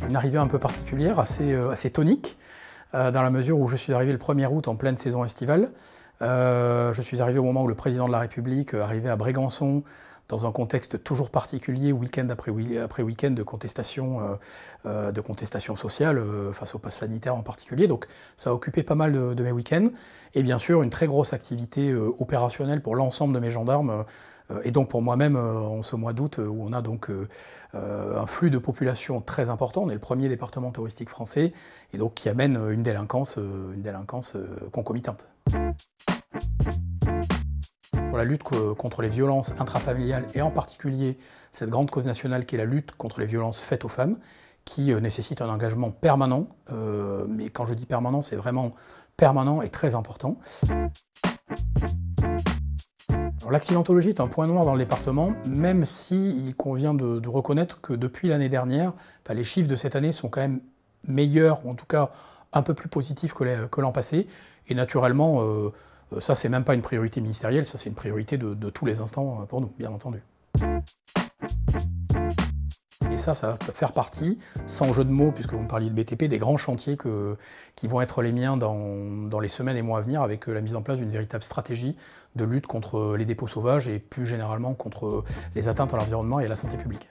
Une arrivée un peu particulière, assez tonique, dans la mesure où je suis arrivé le 1er août en pleine saison estivale. Je suis arrivé au moment où le président de la République arrivait à Brégançon, dans un contexte toujours particulier, week-end après week-end de contestation sociale, face au pass sanitaire en particulier. Donc ça a occupé pas mal de mes week-ends. Et bien sûr, une très grosse activité opérationnelle pour l'ensemble de mes gendarmes, et donc pour moi-même en ce mois d'août, où on a donc un flux de population très important. On est le premier département touristique français, et donc qui amène une délinquance concomitante. Pour la lutte contre les violences intrafamiliales, et en particulier cette grande cause nationale qui est la lutte contre les violences faites aux femmes, qui nécessite un engagement permanent, mais quand je dis permanent, c'est vraiment permanent et très important. L'accidentologie est un point noir dans le département, même s'il convient de reconnaître que depuis l'année dernière, les chiffres de cette année sont quand même meilleurs, ou en tout cas un peu plus positifs que l'an passé. Et naturellement, ça c'est même pas une priorité ministérielle, ça c'est une priorité de tous les instants pour nous, bien entendu. Et ça va faire partie, sans jeu de mots, puisque vous me parliez de BTP, des grands chantiers qui vont être les miens dans les semaines et mois à venir, avec la mise en place d'une véritable stratégie de lutte contre les dépôts sauvages et plus généralement contre les atteintes à l'environnement et à la santé publique.